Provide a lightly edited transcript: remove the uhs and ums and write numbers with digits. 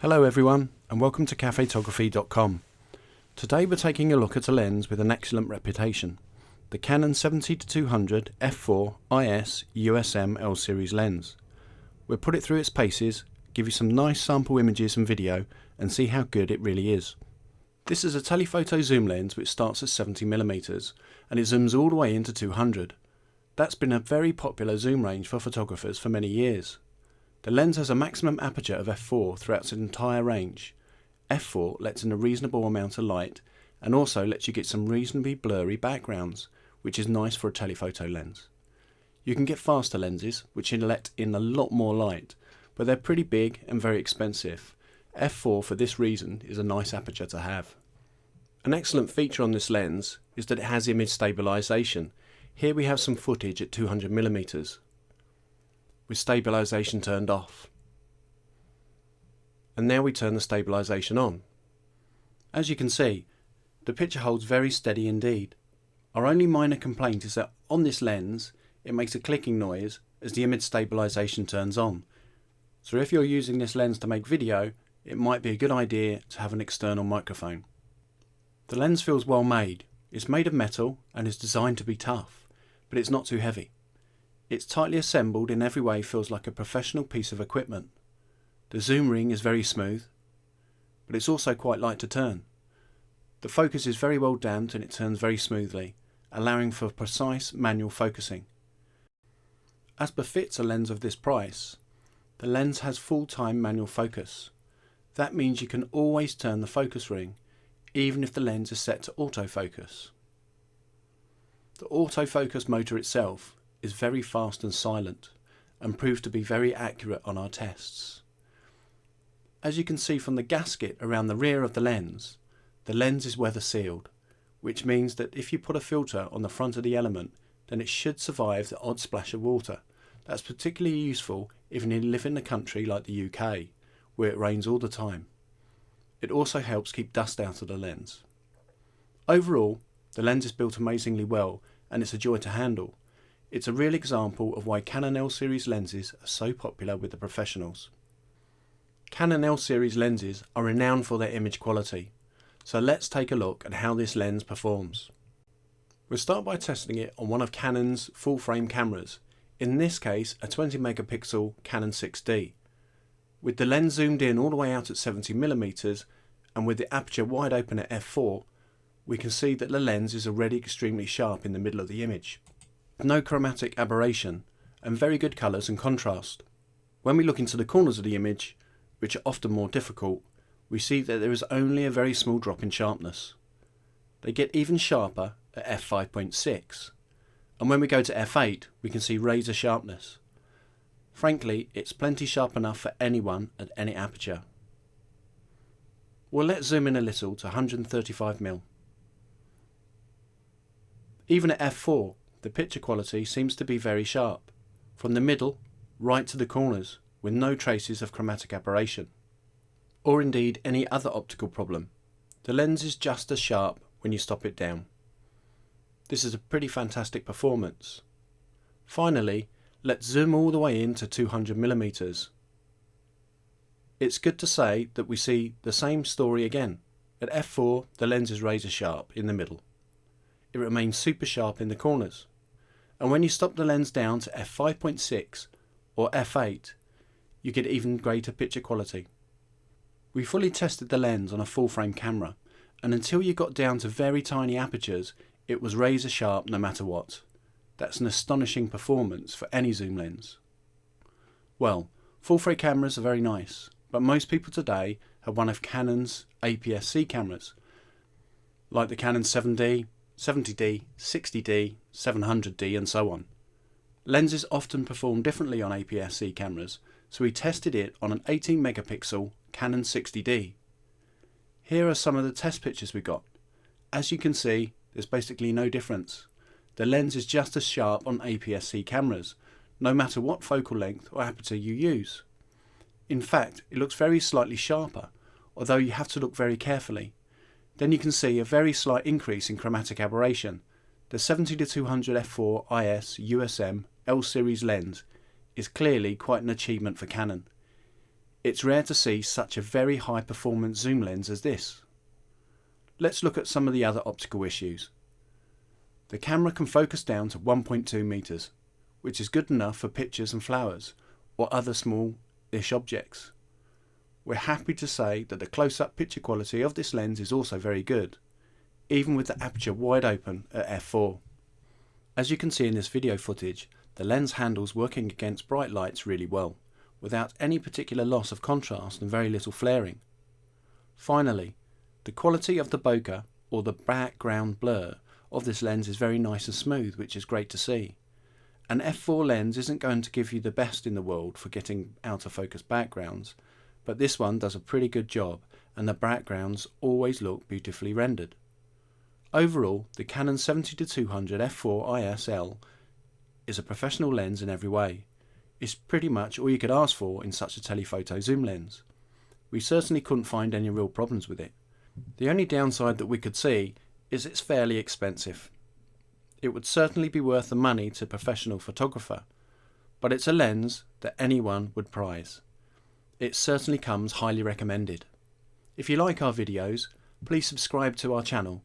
Hello everyone and welcome to cafetography.com. Today we're taking a look at a lens with an excellent reputation, the Canon 70-200 f4 IS USM L series lens. We'll put it through its paces, give you some nice sample images and video and see how good it really is. This is a telephoto zoom lens which starts at 70mm and it zooms all the way into 200. That's been a very popular zoom range for photographers for many years. The lens has a maximum aperture of f4 throughout its entire range. f4 lets in a reasonable amount of light and also lets you get some reasonably blurry backgrounds, which is nice for a telephoto lens. You can get faster lenses which let in a lot more light, but they're pretty big and very expensive. f4 for this reason is a nice aperture to have. An excellent feature on this lens is that it has image stabilisation. Here we have some footage at 200mm. With stabilisation turned off. And now we turn the stabilisation on. As you can see, the picture holds very steady indeed. Our only minor complaint is that on this lens it makes a clicking noise as the image stabilisation turns on. So if you're using this lens to make video, it might be a good idea to have an external microphone. The lens feels well made. It's made of metal and is designed to be tough, but it's not too heavy. It's tightly assembled in every way, feels like a professional piece of equipment. The zoom ring is very smooth, but it's also quite light to turn. The focus is very well damped and it turns very smoothly, allowing for precise manual focusing. As befits a lens of this price, the lens has full-time manual focus. That means you can always turn the focus ring, even if the lens is set to autofocus. The autofocus motor itself is very fast and silent and proved to be very accurate on our tests. As you can see from the gasket around the rear of the lens is weather sealed, which means that if you put a filter on the front of the element, then it should survive the odd splash of water. That's particularly useful if you live in a country like the UK, where it rains all the time. It also helps keep dust out of the lens. Overall, the lens is built amazingly well and it's a joy to handle. It's a real example of why Canon L series lenses are so popular with the professionals. Canon L series lenses are renowned for their image quality, so let's take a look at how this lens performs. We'll start by testing it on one of Canon's full frame cameras, in this case a 20 megapixel Canon 6D. With the lens zoomed in all the way out at 70mm and with the aperture wide open at f4, we can see that the lens is already extremely sharp in the middle of the image. No chromatic aberration and very good colours and contrast. When we look into the corners of the image, which are often more difficult, we see that there is only a very small drop in sharpness. They get even sharper at f5.6, and when we go to f8 we can see razor sharpness. Frankly, it's plenty sharp enough for anyone at any aperture. Well, let's zoom in a little to 135mm. Even at f4, the picture quality seems to be very sharp, from the middle right to the corners, with no traces of chromatic aberration, or indeed any other optical problem. The lens is just as sharp when you stop it down. This is a pretty fantastic performance. Finally, let's zoom all the way into 200mm. It's good to say that we see the same story again. At f4, the lens is razor sharp in the middle. It remains super sharp in the corners. And when you stop the lens down to f5.6 or f8, you get even greater picture quality. We fully tested the lens on a full frame camera, and until you got down to very tiny apertures, it was razor sharp no matter what. That's an astonishing performance for any zoom lens. Well, full frame cameras are very nice, but most people today have one of Canon's APSC cameras, like the Canon 7D, 70D, 60D, 700D and so on. Lenses often perform differently on APS-C cameras, so we tested it on an 18 megapixel Canon 60D. Here are some of the test pictures we got. As you can see, there's basically no difference. The lens is just as sharp on APS-C cameras, no matter what focal length or aperture you use. In fact, it looks very slightly sharper, although you have to look very carefully. Then you can see a very slight increase in chromatic aberration. The 70-200 f4 IS USM L series lens is clearly quite an achievement for Canon. It's rare to see such a very high performance zoom lens as this. Let's look at some of the other optical issues. The camera can focus down to 1.2 meters, which is good enough for pictures and flowers or other small-ish objects. We're happy to say that the close-up picture quality of this lens is also very good, even with the aperture wide open at f4. As you can see in this video footage, the lens handles working against bright lights really well, without any particular loss of contrast and very little flaring. Finally, the quality of the bokeh, or the background blur, of this lens is very nice and smooth, which is great to see. An f4 lens isn't going to give you the best in the world for getting out of focus backgrounds, but this one does a pretty good job, and the backgrounds always look beautifully rendered. Overall, the Canon 70-200 f4 ISL is a professional lens in every way. It's pretty much all you could ask for in such a telephoto zoom lens. We certainly couldn't find any real problems with it. The only downside that we could see is it's fairly expensive. It would certainly be worth the money to a professional photographer, but it's a lens that anyone would prize. It certainly comes highly recommended. If you like our videos, please subscribe to our channel